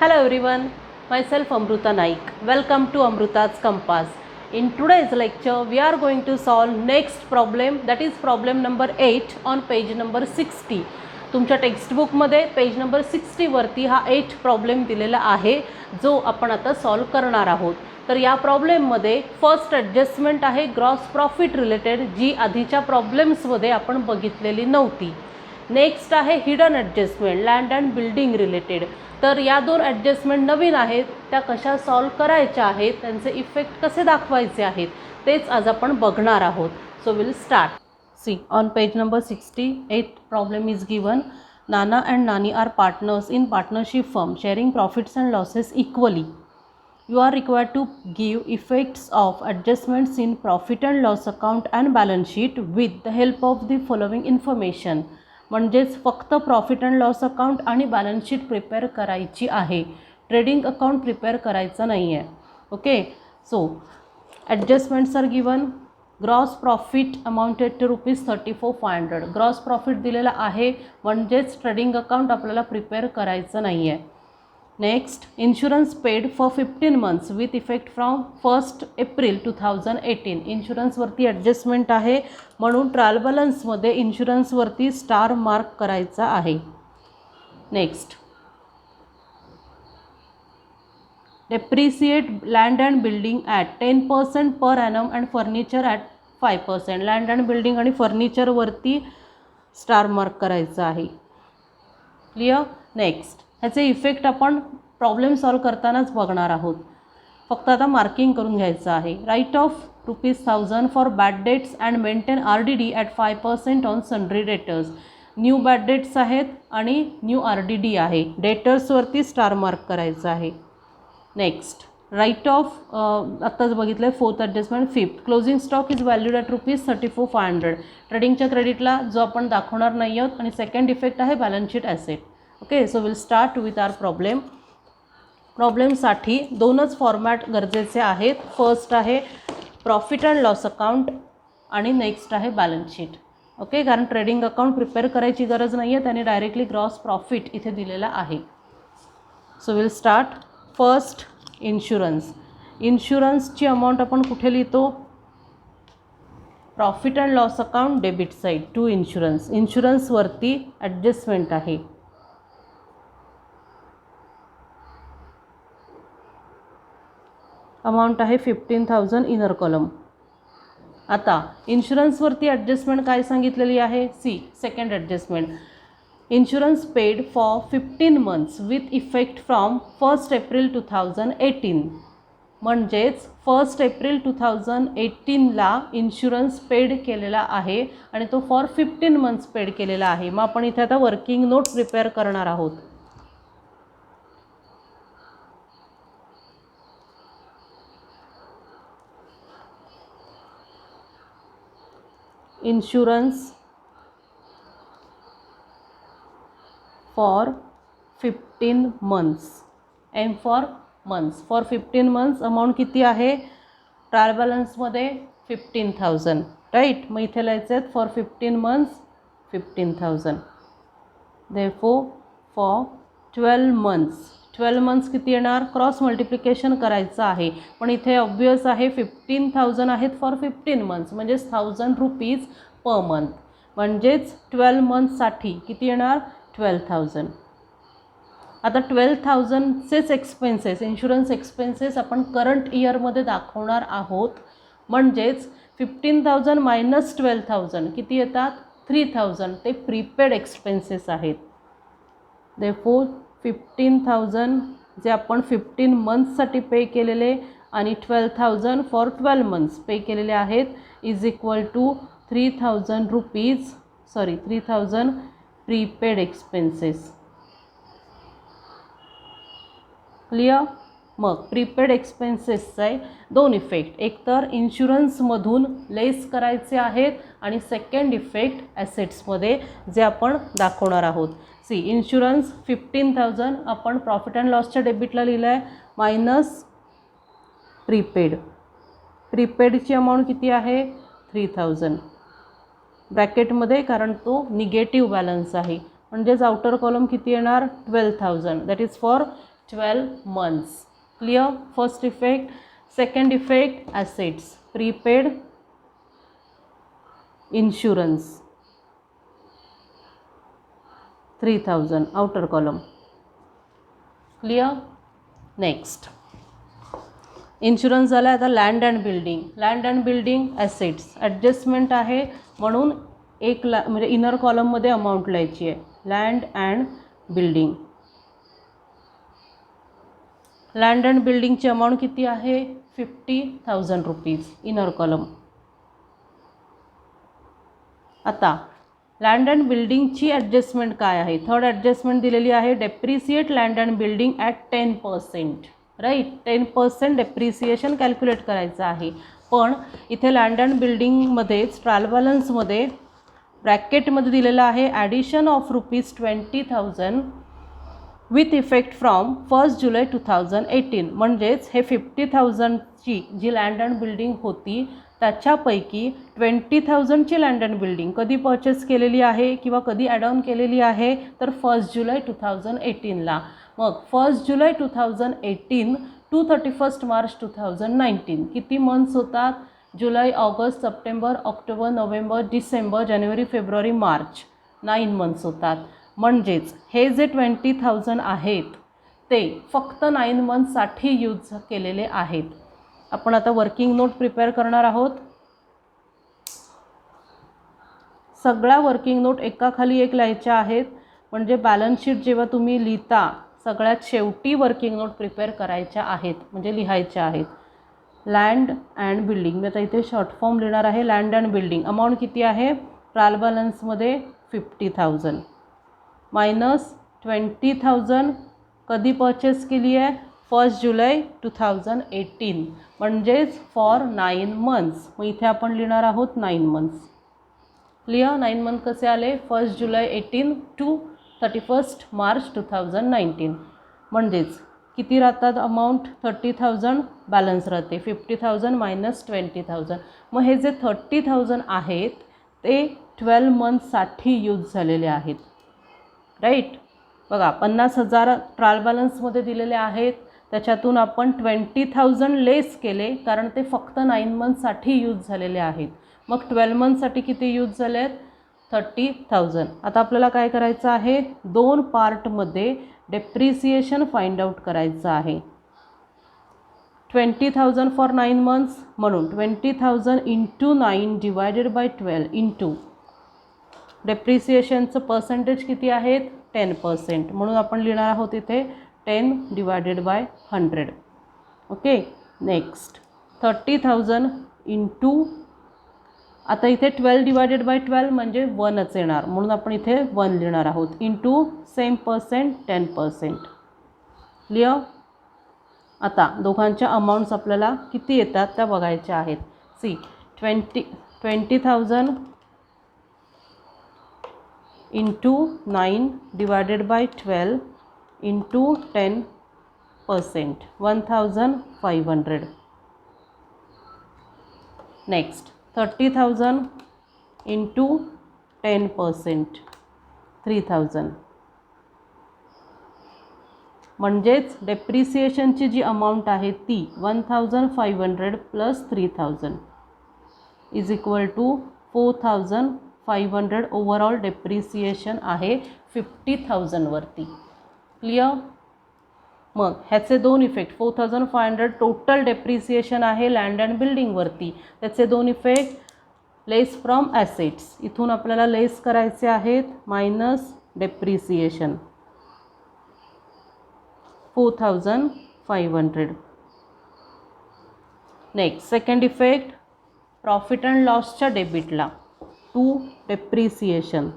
Hello everyone, myself Amruta Naik. Welcome to Amruta's Compass. In today's lecture, we are going to solve next problem, that is problem number 8 on page number 60. तुमच्या टेक्स्टबुकमध्ये page number 60 वरती हा 8 problem दिलेला आहे जो आपण आता solve करणार आहोत. तर या प्रॉब्लेममध्ये फर्स्ट ॲडजस्टमेंट आहे ग्रॉस प्रॉफिट रिलेटेड, जी आधीच्या प्रॉब्लेम्समध्ये आपण बघितलेली नव्हती. नेक्स्ट आहे hidden adjustment land and building related. तर या दोन ॲडजस्टमेंट नवीन आहेत, त्या कशा सॉल्व करायच्या आहेत, त्यांचे इफेक्ट कसे दाखवायचे आहेत तेच आज आपण बघणार आहोत. So will start. See, on page number 68, problem is given. Nana and Nani are partners in partnership firm, sharing profits and losses equally. You are required to give effects of adjustments in profit and loss account and balance sheet with the help of the following information. म्हणजेच फक्त profit and loss account आणि balance sheet prepare करायची आहे, trading account prepare करायचं नाही आहे. Okay, so adjustments are given. Gross profit amounted to ₹34,500. Gross profit दिलेला आहे, म्हणजेच ट्रेडिंग अकाउंट आपल्याला प्रिपेअर करायचं नाही आहे. Next, insurance paid for 15 months with effect from 1 April 2018. इन्शुरन्सवरती ॲडजस्टमेंट आहे, म्हणून ट्रायल बॅलन्समध्ये इन्शुरन्सवरती स्टार मार्क करायचा आहे. Next, depreciate land and building at 10% per annum and furniture at 5%. Land and building आणि फर्निचरवरती स्टार मार्क करायचं आहे. क्लिअर. नेक्स्ट, ह्याचे इफेक्ट आपण प्रॉब्लेम सॉल्व करतानाच बघणार आहोत, फक्त आता मार्किंग करून घ्यायचं आहे. Write off ₹1,000 for bad dates and maintain RDD at 5% on sundry debtors. New bad debts आहेत आणि न्यू RDD आहे. डेटर्सवरती स्टार मार्क करायचं आहे. नेक्स्ट, राईट ऑफ आत्ताच बघितलं आहे fourth adjustment. Fifth, closing stock is valued at ₹34,500. ट्रेडिंगच्या क्रेडिटला जो आपण दाखवणार नाही आहोत. आणि सेकंड इफेक्ट आहे balance sheet asset. Okay, so will start with our problem. प्रॉब्लेमसाठी दोनच फॉर्मॅट गरजेचे आहेत. फर्स्ट आहे प्रॉफिट अँड लॉस अकाउंट आणि नेक्स्ट आहे बॅलन्स शीट. ओके, कारण ट्रेडिंग अकाउंट प्रिपेअर करायची गरज नाही आहे, त्याने डायरेक्टली ग्रॉस प्रॉफिट इथे दिलेला आहे. So will start. First, insurance. इन्शुरन्सची अमाऊंट आपण कुठे लिहितो? Profit and loss account debit side to insurance. इन्शुरन्सवरती ॲडजस्टमेंट आहे. अमाऊंट आहे 15,000 इनर कॉलम. आता इन्शुरन्सवरती ॲडजस्टमेंट काय सांगितलेली आहे? See, second adjustment. Insurance paid for 15 months with effect from 1 April 2018. म्हणजेच 1 एप्रिल 2018ला इन्शुरन्स पेड केलेला आहे आणि तो फॉर 15 months पेड केलेला आहे. मग आपण इथे आता वर्किंग नोट प्रिपेअर करणार आहोत. Insurance for 15 months. M for months. For 15 months amount किती आहे? ट्रायल बॅलन्समध्ये 15,000. राईट. मग इथे लिहायचं आहे for 15 months 15,000. Therefore for 12 months. 12 months किती येणार? क्रॉस मल्टिप्लिकेशन करायचं आहे, पण इथे ऑब्वियस आहे 15,000 आहेत फॉर 15 months, म्हणजेच ₹1,000 पर मंथ. म्हणजेच 12 monthsसाठी किती येणार? 12,000. आता 12,000चेच एक्सपेन्सेस, इन्शुरन्स एक्सपेन्सेस आपण करंट इयरमध्ये दाखवणार आहोत. म्हणजेच 15,000 मायनस 12,000 किती येतात? 3,000. ते प्रीपेड एक्सपेन्सेस आहेत. देअरफॉर 15,000 जे आपण 15 monthsसाठी पे केलेले आणि 12,000 फॉर 12 months पे केलेले आहेत is equal to ₹3,000 prepaid expenses. Clear. मग प्रीपेड एक्सपेन्सेसचे दोन इफेक्ट, एक तर इन्शुरन्समधून लेस करायचे आहेत आणि सेकंड इफेक्ट ॲसेट्समध्ये जे आपण दाखवणार आहोत. सी, इन्शुरन्स 15,000 आपण प्रॉफिट अँड लॉसच्या डेबिटला लिहिलं आहे, मायनस प्रीपेड. प्रीपेडची अमाऊंट किती आहे? 3,000 ब्रॅकेटमध्ये, कारण तो निगेटिव्ह बॅलन्स आहे. म्हणजेच आउटर कॉलम किती येणार? 12,000. That is for 12 months. Clear? First effect. Second effect, assets, prepaid insurance, 3000, outer column. Clear? Next. Insurance झाला. आता land and building assets adjustment आहे म्हणून म्हणजे इनर कॉलममध्ये अमाऊंट लिहायची आहे. लँड अँड बिल्डिंगची अमाऊंट किती आहे? 50,000 रुपीज, इनर कॉलम. आता लँड अँड बिल्डिंगची ॲडजस्टमेंट काय आहे? थर्ड ॲडजस्टमेंट दिलेली आहे, depreciate land and building at 10%. Right, 10% depreciation calculate करायचं आहे. पण इथे लँड अँड बिल्डिंगमध्येच ट्रायल बॅलन्समध्ये ब्रॅकेटमध्ये दिलेलं आहे addition of ₹20,000 with effect from 1 जुलै 2018. म्हणजेच हे 50,000ची जी लँड अँड बिल्डिंग होती त्याच्यापैकी 20,000ची लँड अँड बिल्डिंग कधी परचेस केलेली आहे किंवा कधी ॲड ऑन केलेली आहे तर 1 जुलै 2018ला. मग 1 जुलै 2018 to 31 मार्च 2019 किती मंथ्स होतात? जुलै, August, September, October, November, December, जानेवारी, फेब्रुवारी, मार्च. 9 मंथ्स होतात. म्हणजेच हे जे 20,000 आहेत ते फक्त 9 मंथ्ससाठी यूज केलेले आहेत. आपण आता वर्किंग नोट प्रिपेअर करणार आहोत. सगळ्या वर्किंग नोट एकाखाली एक लिहायच्या आहेत. म्हणजे बॅलन्स शीट जेव्हा तुम्ही लिहिता सगळ्यात शेवटी वर्किंग नोट प्रिपेअर करायच्या आहेत, म्हणजे लिहायच्या आहेत. लँड अँड बिल्डिंग, मी आता इथे शॉर्ट फॉर्म लिहिणार आहे. लँड अँड बिल्डिंग अमाऊंट किती आहे? ट्रायल बॅलन्समध्ये 50,000 मायनस 20,000 कधी परचेस केली आहे? 1 जुलै 2018. म्हणजेच फॉर 9 मंथ्स. मग इथे आपण लिहिणार आहोत 9 मंथ्स. क्लिअर? 9 मंथ कसे आले? 1 जुलै 18 टू 31 मार्च 2019. म्हणजेच किती राहतात अमाऊंट? 30,000 बॅलन्स राहते. 50,000 मायनस 20,000. मग हे जे 30,000 आहेत ते 12 मंथसाठी यूज झालेले आहेत. राईट? बघा 50,000 ट्रायल बॅलन्समध्ये दिलेले आहेत. त्याच्यातून आपण 20,000 लेस केले कारण ते फक्त 9 मंथसाठी यूज झालेले आहेत. मग 12 मंथसाठी किती यूज झाले आहेत? 30,000. आता आपल्याला काय करायचं आहे? 2 पार्टमध्ये डेप्रिसिएशन फाइंड आउट करायचं आहे. 20,000 फॉर 9 मंथ्स म्हणून 20,000 इंटू 9 डिवायडेड बाय 12 इंटू डेप्रिसिएशनचं पर्सेंटेज किती आहेत? 10%. म्हणून आपण लिहिणार आहोत इथे 10 divided by 100. Okay. Next 30,000 into, आता इथे 12 डिवायडेड बाय 12 म्हणजे 1च येणार म्हणून आपण इथे 1 लिहिणार आहोत. Into same percent 10%. क्लिअर? आता दोघांच्या अमाऊंट्स आपल्याला किती येतात त्या बघायच्या आहेत. See 20,000 into 9 divided by 12 into 10%, 1,500. Next 30,000 into 10%, 3,000. म्हणजेच डेप्रिसिएशनची जी अमाऊंट आहे ती 1,500 plus 3,000 is equal to 4,500. Overall depreciation आहे 50,000 वरती. क्लिअर? मग ह्याचे 2 इफेक्ट. 4,500 टोटल डेप्रिसिएशन आहे लँड अँड बिल्डिंगवरती. त्याचे 2 इफेक्ट. लेस फ्रॉम ॲसेट्स, इथून आपल्याला लेस करायचे आहेत minus depreciation 4,500. Next second effect, profit and लॉसच्या डेबिटला to depreciation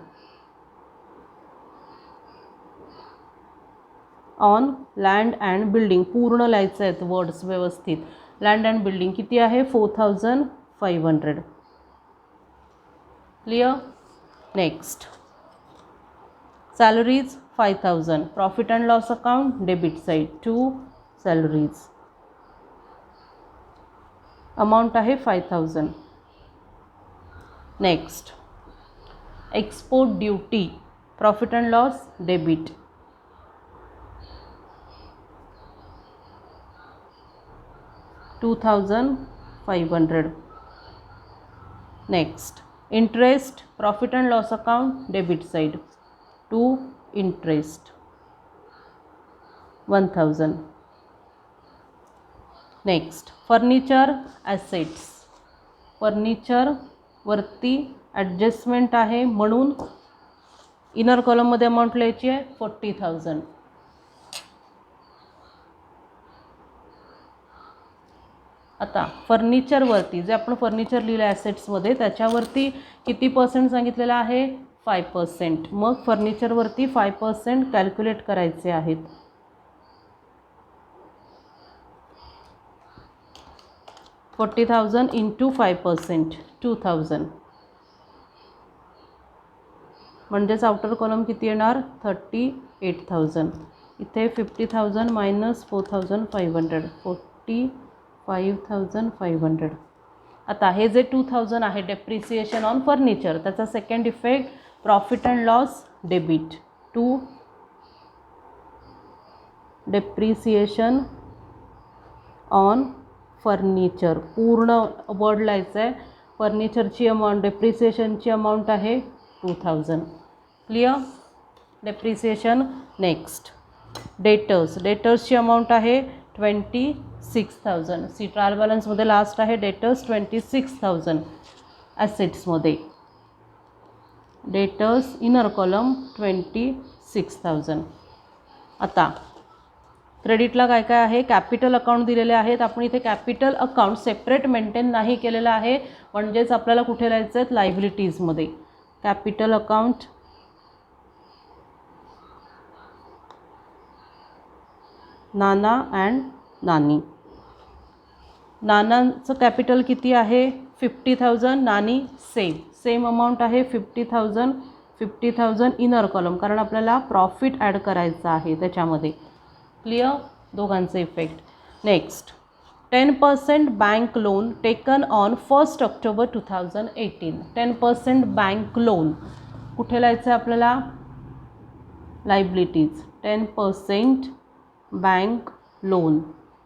on land and building. पूर्ण लिहायचं आहेत वर्ड्स व्यवस्थित. लँड अँड बिल्डिंग किती आहे? 4,500. Clear? Next salaries 5,000. Profit and loss account debit side to salaries. Amount आहे 5,000. Next export duty, profit and loss debit 2500. Next, interest, profit and loss account, debit side, to interest 1000. Next, furniture assets, furniture वरती adjustment आहे म्हणून inner कॉलममध्ये amount लिहायची आहे 40,000. आता फर्निचरवरती जे आपण फर्निचर लिहिलं ॲसेट्समध्ये त्याच्यावरती किती पर्सेंट सांगितलेलं आहे 5%. मग फर्निचरवरती 5% कॅल्क्युलेट करायचे आहेत. $40,000 इंटू 5% 2,000. म्हणजेच आउटर कॉलम किती येणार 38,000. इथे 50,000 मायनस 4,500 45,500. आता हे जे 2,000 आहे डेप्रिसिएशन ऑन फर्निचर त्याचा second effect profit and loss debit to depreciation on furniture. पूर्ण वर्ड लिहायचं आहे. फर्निचरची अमाऊंट डेप्रिसिएशनची अमाऊंट आहे 2,000. क्लिअर. डेप्रिसिएशन. नेक्स्ट, डेटर्सची अमाऊंट आहे 26,000. सी ट्रायल बॅलन्समध्ये लास्ट आहे डेटर्स 26,000. ॲसेट्समध्ये डेटर्स इनर कॉलम 26,000. आता क्रेडिटला काय काय आहे कॅपिटल अकाउंट दिलेले आहेत. आपण इथे कॅपिटल अकाउंट सेपरेट मेंटेन नाही केलेलं आहे म्हणजेच आपल्याला कुठे लिहायचं आहेत लायबिलिटीजमध्ये. Capital account Nana and Nani. नानांचं कॅपिटल किती आहे 50,000. नानी सेम अमाऊंट आहे 50,000 इनर कॉलम कारण आपल्याला प्रॉफिट ॲड करायचं आहे त्याच्यामध्ये. क्लिअर. दोघांचे effect. Next, 10% bank loan taken on 1 October 2018. 10% bank loan कुठे लिहायचं आहे आपल्याला लायबिलिटीज. 10% बँक लोन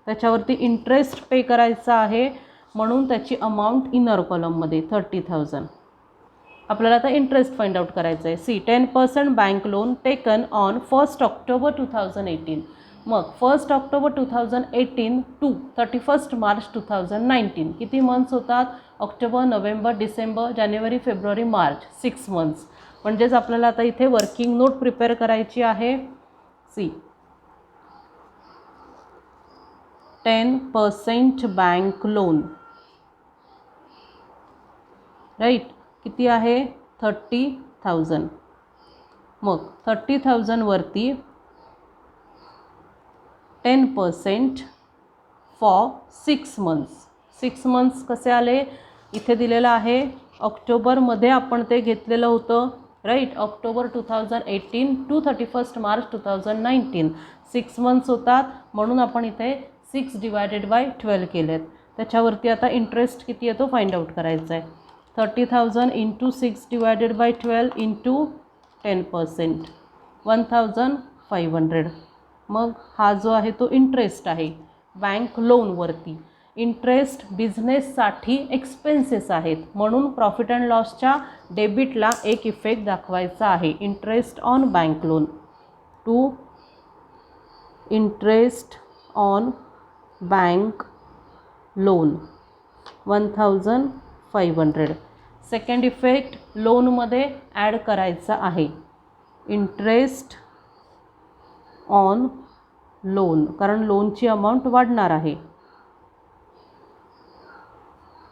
त्याच्यावरती इंटरेस्ट पे करायचा आहे म्हणून त्याची अमाऊंट इनर कॉलममध्ये 30,000. आपल्याला आता इंटरेस्ट फाइंड आउट करायचं आहे. See 10% bank loan taken on 1 October 2018. मग 1 ऑक्टोबर 2018 टू 31 मार्च 2019 किती मंथ्स होतात ऑक्टोबर नोव्हेंबर डिसेंबर जानेवारी फेब्रुवारी मार्च 6 मंथ्स. म्हणजेच आपल्याला आता इथे वर्किंग नोट प्रिपेअर करायची आहे. सी 10% बँक लोन राईट किती आहे 30,000. मग 30,000 वरती 10% फॉर 6 मंथ्स. 6 मंथ्स कसे आले इथे दिलेलं आहे ऑक्टोबरमध्ये आपण ते घेतलेलं होतं right. October 2018 to 31 March 2019 6 months होतात म्हणून आपण इथे 6/12 केलेत. त्याच्यावरती आता इंटरेस्ट किती येतो फाइंड आउट करायचा आहे. 30,000 इंटू 6/12 इंटू 10% 1,500. मग हा जो आहे तो इंटरेस्ट आहे बँक लोनवरती. इंटरेस्ट बिझनेससाठी एक्सपेन्सेस आहेत म्हणून प्रॉफिट अँड लॉसच्या डेबिटला एक इफेक्ट दाखवायचा आहे. Interest on bank loan to interest on bank loan 1,500. Second effect लोनमध्ये ॲड करायचा आहे इंटरेस्ट ऑन लोन कारण लोनची अमाऊंट वाढणार आहे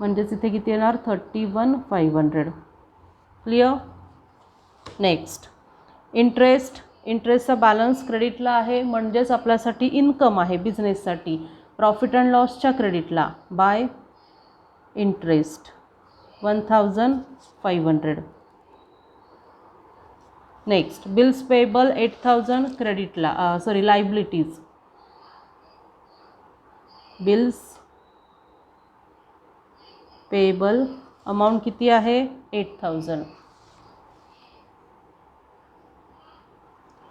म्हणजेच इथे किती येणार 31,500. क्लिअर. नेक्स्ट, इंटरेस्टचा बॅलन्स क्रेडिटला आहे म्हणजेच आपल्यासाठी इन्कम आहे बिझनेससाठी. प्रॉफिट अँड लॉसच्या क्रेडिटला by interest 1,500. Next, bills payable 8,000 क्रेडिटला लायबिलिटीज. बिल्स पेएबल अमाऊंट किती आहे 8,000.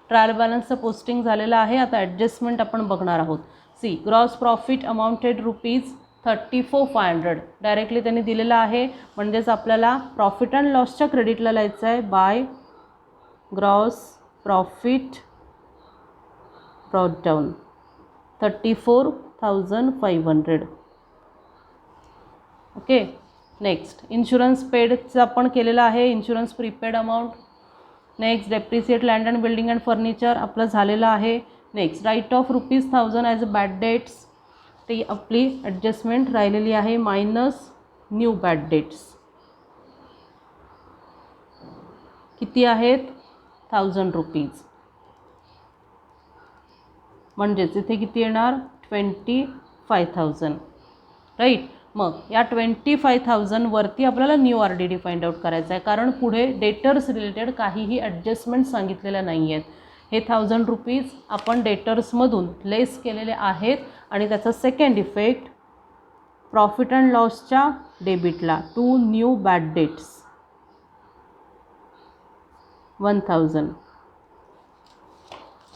ट्रायल बॅलन्सचं पोस्टिंग झालेलं आहे. आता ॲडजस्टमेंट आपण बघणार आहोत. See gross profit amounted rupees 34,500 directly त्यांनी दिलेलं आहे. म्हणजेच आपल्याला प्रॉफिट अँड लॉसच्या क्रेडिटला लिहायचं आहे by gross profit brought down 34,500. Okay. Next insurance पेडचं आपण केलेलं आहे, insurance prepaid amount. Next depreciate land and building and furniture आपलं झालेलं आहे. Next write off ₹1,000 as a bad debts, ती आपली ॲडजस्टमेंट राहिलेली आहे, मायनस न्यू बॅड डेट्स किती आहेत ₹1,000. म्हणजेच इथे किती येणार 25,000 राईट. मग या 25,000 वरती आपल्याला न्यू RDD फाइंड आउट करायचं आहे, कारण पुढे डेटर्स रिलेटेड काहीही ॲडजस्टमेंट सांगितलेल्या नाही आहेत. हे ₹1,000 आपण डेटर्समधून लेस केलेले आहेत आणि त्याचा सेकंड इफेक्ट प्रॉफिट अँड लॉसच्या डेबिटला 2 न्यू बॅड डेट्स 1,000.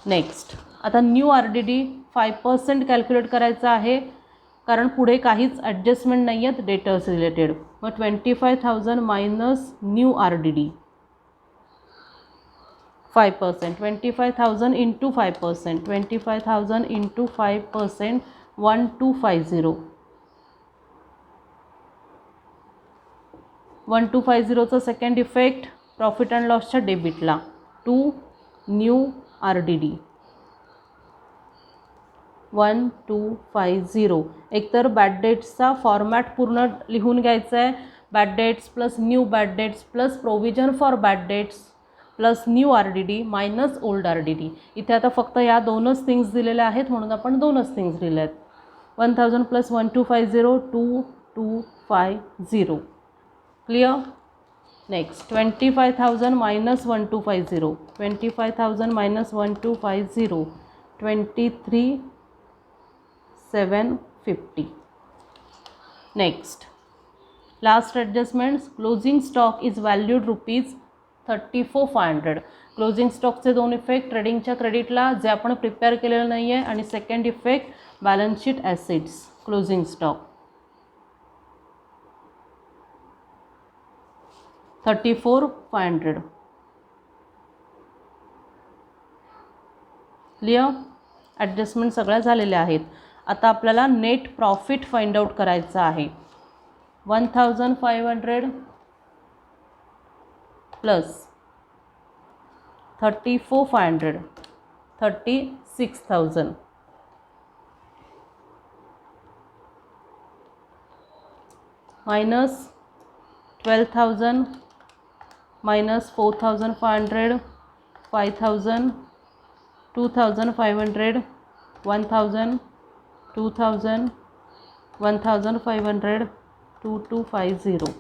नेक्स्ट आता न्यू RDD 5% कॅल्क्युलेट करायचं आहे, कारण पुढे काहीच ॲडजस्टमेंट नाही आहेत डेटर्स रिलेटेड. मग 25,000 minus new RDD 5%, 25,000 into 5%, 25,000 into 5%, 1250. 1250चा सेकंड इफेक्ट प्रॉफिट अँड लॉसच्या डेबिटला 2 न्यू RDD 1250. एकतर बॅड डेट्सचा फॉर्मॅट पूर्ण लिहून घ्यायचा आहे, bad debts plus new bad debts plus provision for bad debts plus new RDD minus old RDD. इथे आता फक्त या दोनच थिंग्स दिलेल्या आहेत म्हणून आपण दोनच थिंग्स दिल्या आहेत. 1,000 plus 1250 2250. Clear. Next 25,000 minus 1250, 25,000 minus 1250 23,750. Next last adjustments. Closing stock is valued ₹34,500. Closing स्टॉकचे दोन इफेक्ट, ट्रेडिंगच्या क्रेडिटला जे आपण प्रिपेअर केलेलं नाही आहे, आणि second effect balance sheet assets closing stock 34,500. Clear. Adjustment सगळ्या झालेल्या आहेत. आता आपल्याला नेट प्रॉफिट फाइंड आउट करायचं आहे. 1,500 प्लस 34,500 36,000 मायनस 12,000 मायनस 4,500 5,000 2,500 1,000 2,000 1,500 2250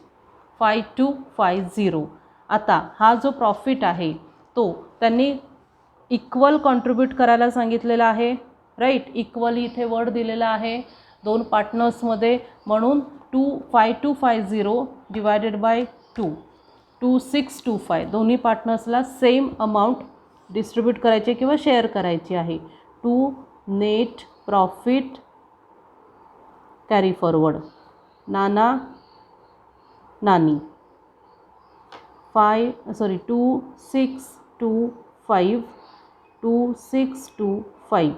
5250. आता हा जो प्रॉफिट आहे तो त्यांनी इक्वल कॉन्ट्रीब्यूट करायला सांगितलेला आहे, राईट. इक्वली इथे वर्ड दिलेला आहे दोन पार्टनर्समध्ये, म्हणून 5250 डिवायडेड बाय 2 2625 दोन्ही पार्टनर्सला सेम अमाऊंट डिस्ट्रीब्यूट करायची किंवा शेअर करायची आहे. 2 नेट प्रॉफिट कॅरी फॉरवर्ड नाना नानी 2625 2625.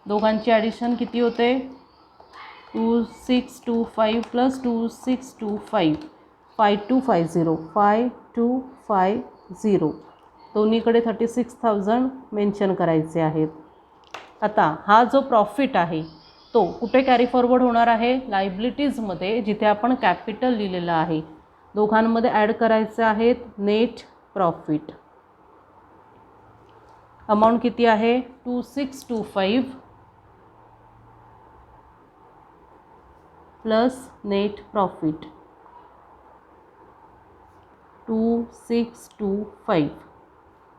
दोघांची ॲडिशन किती होते 2625 प्लस 2625 5250 5250. दोन्हीकडे 36,000 मेन्शन करायचे आहेत. आता हा जो प्रॉफिट आहे तो कुठे कॅरी फॉरवर्ड होणार आहे लायबिलिटीजमध्ये, जिथे आपण कॅपिटल लिहिलेलं आहे. दोघांमध्ये ॲड करायचे आहेत नेट प्रॉफिट. अमाऊंट किती आहे 2625 प्लस नेट प्रॉफिट 2625.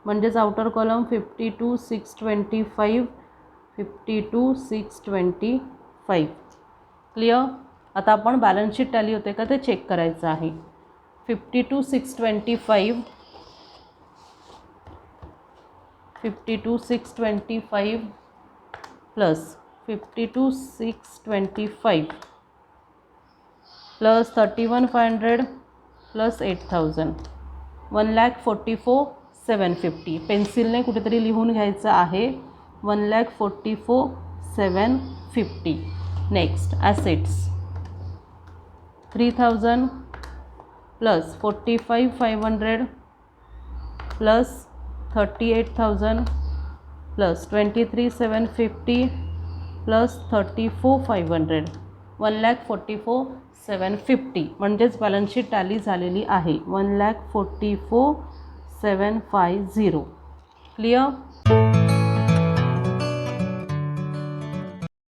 म्हणजेच आउटर कॉलम 52,625 52,625. क्लिअर. आता आपण बॅलन्स शीट टॅली होते का ते चेक करायचं आहे. 52,625 52,625 प्लस 52,625 प्लस 31,500 प्लस 8,000 1,44,750. पेन्सिलने कुठेतरी लिहून घ्यायचं आहे. 1,44,750. Next assets 3,000 plus 45,500 plus 38,000 plus 23,750 plus 34,500 1,44,750. म्हणजेच बॅलन्स शीट टॅली झालेली आहे. 1,44,750. क्लिअर.